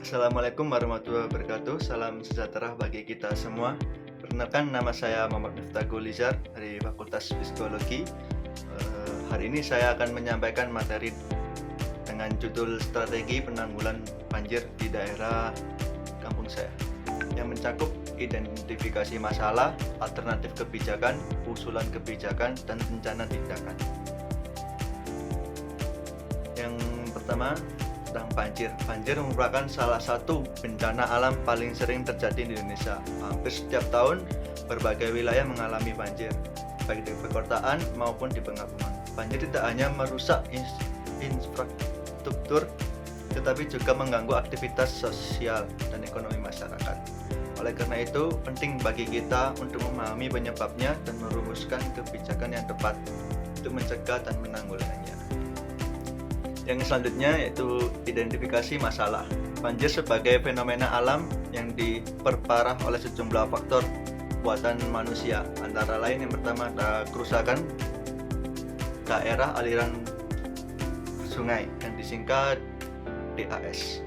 Assalamualaikum warahmatullahi wabarakatuh. Salam sejahtera bagi kita semua. Perkenalkan, nama saya Muhammad Miftahul Izar dari Fakultas Psikologi. Hari ini saya akan menyampaikan materi dengan judul Strategi Penanggulangan Banjir di daerah kampung saya, yang mencakup identifikasi masalah, alternatif kebijakan, usulan kebijakan, dan rencana tindakan. Yang pertama tentang banjir. Banjir merupakan salah satu bencana alam paling sering terjadi di Indonesia. Hampir setiap tahun berbagai wilayah mengalami banjir, baik di perkotaan maupun di pengapungan. Banjir tidak hanya merusak infrastruktur, tetapi juga mengganggu aktivitas sosial dan ekonomi masyarakat. Oleh karena itu, penting bagi kita untuk memahami penyebabnya dan merumuskan kebijakan yang tepat untuk mencegah dan menanggulanginya. Yang selanjutnya yaitu identifikasi masalah. Banjir sebagai fenomena alam yang diperparah oleh sejumlah faktor buatan manusia. Antara lain, yang pertama ada kerusakan daerah aliran sungai yang disingkat DAS.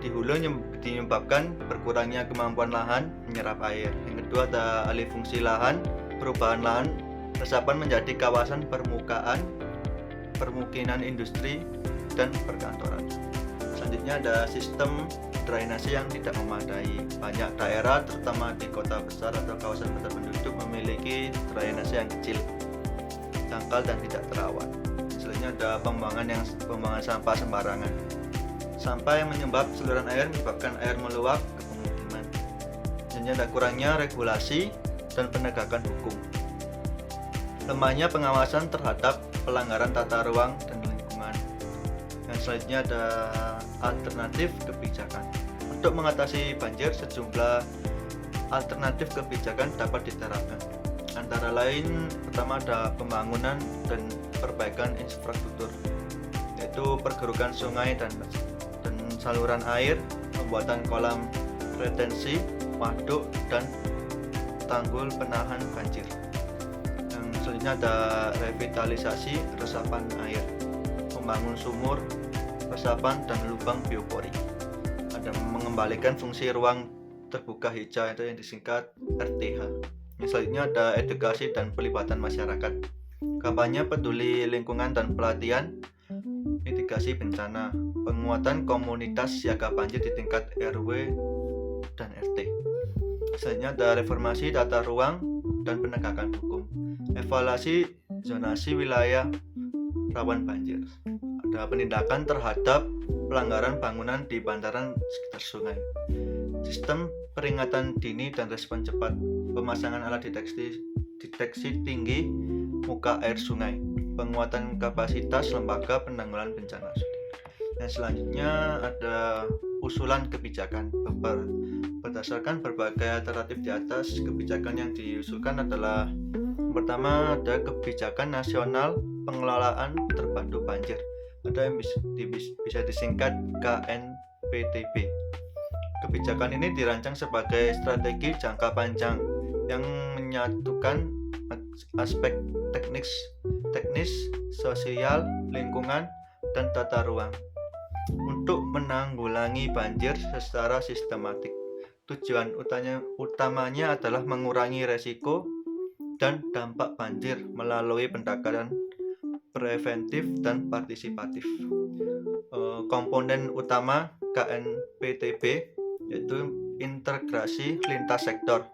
Di hulu menyebabkan berkurangnya kemampuan lahan menyerap air. Yang kedua ada alih fungsi lahan, perubahan lahan, resapan menjadi kawasan permukiman industri dan perkantoran. Selanjutnya ada sistem drainase yang tidak memadai. Banyak daerah, terutama di kota besar atau kawasan padat penduduk, memiliki drainase yang kecil, dangkal dan tidak terawat. Selanjutnya ada pembuangan sampah sembarangan. Sampah yang menyumbat saluran air menyebabkan air meluap ke pemukiman. Selanjutnya ada kurangnya regulasi dan penegakan hukum. Lemahnya pengawasan terhadap pelanggaran tata ruang dan lingkungan. Yang selanjutnya ada alternatif kebijakan. Untuk mengatasi banjir, sejumlah alternatif kebijakan dapat diterapkan. Antara lain, pertama ada pembangunan dan perbaikan infrastruktur, yaitu pergerukan sungai dan saluran air, pembuatan kolam retensi, waduk, dan tanggul penahan banjir. Selanjutnya ada revitalisasi resapan air, membangun sumur resapan dan lubang biopori. Ada mengembalikan fungsi ruang terbuka hijau, itu yang disingkat RTH. Yang selanjutnya ada edukasi dan pelibatan masyarakat, kampanye peduli lingkungan dan pelatihan mitigasi bencana, penguatan komunitas siaga banjir di tingkat RW dan RT. Selanjutnya ada reformasi tata ruang dan penegakan hukum, evaluasi zonasi wilayah rawan banjir, ada penindakan terhadap pelanggaran bangunan di bantaran sekitar sungai, sistem peringatan dini dan respon cepat, pemasangan alat deteksi tinggi muka air sungai, penguatan kapasitas lembaga penanggulangan bencana. Yang selanjutnya ada usulan kebijakan. Berdasarkan berbagai alternatif di atas, kebijakan yang diusulkan adalah: pertama, ada kebijakan nasional pengelolaan terpadu banjir, ada yang bisa disingkat KNPTB. Kebijakan ini dirancang sebagai strategi jangka panjang yang menyatukan aspek teknis, sosial, lingkungan, dan tata ruang untuk menanggulangi banjir secara sistematik. Tujuan utamanya adalah mengurangi resiko dan dampak banjir melalui pendekatan preventif dan partisipatif. Komponen utama KNPTB yaitu integrasi lintas sektor,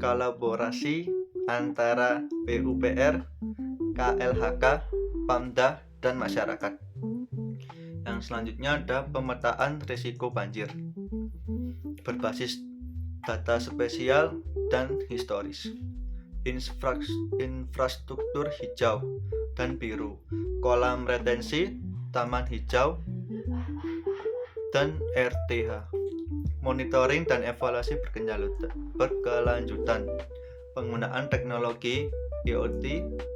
kolaborasi antara PUPR, KLHK, Pamda, dan masyarakat. Yang selanjutnya ada pemetaan risiko banjir berbasis data spesial dan historis, infrastruktur hijau dan biru, kolam retensi, taman hijau, dan RTH, monitoring dan evaluasi berkelanjutan, penggunaan teknologi IoT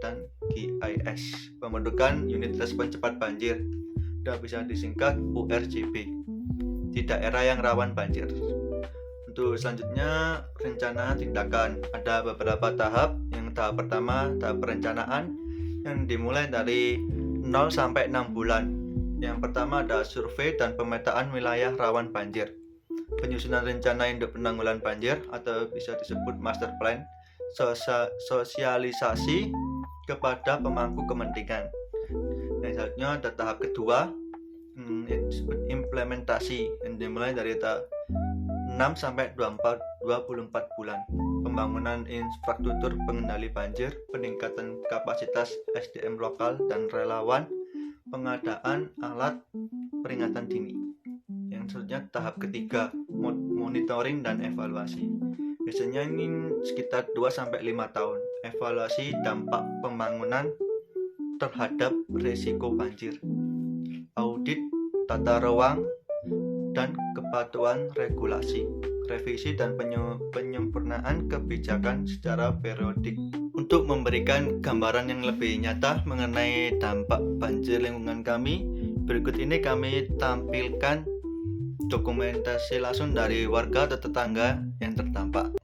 dan GIS, pembentukan unit respon cepat banjir, dan bisa disingkat URJB, di daerah yang rawan banjir. Untuk selanjutnya, rencana tindakan. Ada beberapa tahap. Yang tahap pertama, tahap perencanaan, yang dimulai dari 0 sampai 6 bulan Yang pertama ada survei dan pemetaan wilayah rawan banjir, penyusunan rencana induk penanggulangan banjir atau bisa disebut master plan, sosialisasi kepada pemangku kepentingan. Yang selanjutnya ada tahap kedua, disebut implementasi, yang dimulai dari tahap 6 sampai 24 bulan. Pembangunan infrastruktur pengendali banjir, peningkatan kapasitas SDM lokal dan relawan, pengadaan alat peringatan dini. Yang selanjutnya tahap ketiga, monitoring dan evaluasi. Biasanya ini sekitar 2 sampai 5 tahun. Evaluasi dampak pembangunan terhadap risiko banjir, audit tata ruang dan kepatuhan regulasi, revisi dan penyempurnaan kebijakan secara periodik. Untuk memberikan gambaran yang lebih nyata mengenai dampak banjir lingkungan kami, berikut ini kami tampilkan dokumentasi langsung dari warga atau tetangga yang terdampak.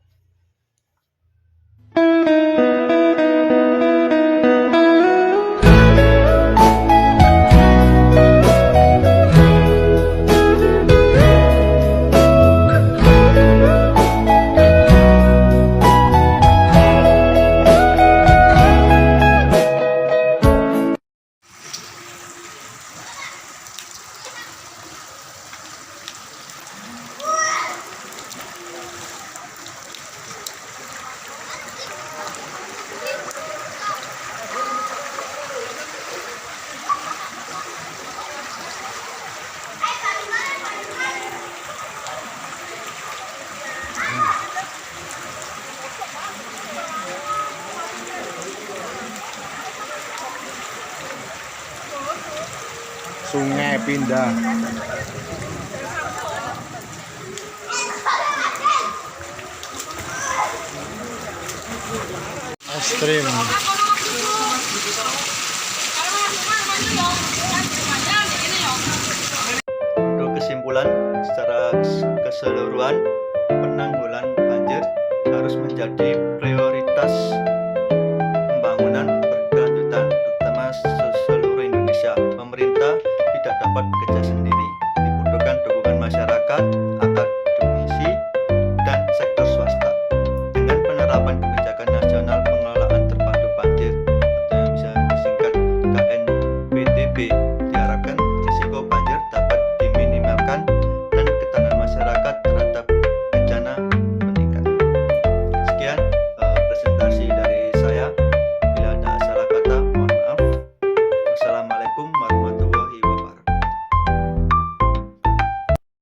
Sungai pindah. Ekstrim. Untuk kesimpulan, secara keseluruhan penanggulangan banjir harus menjadi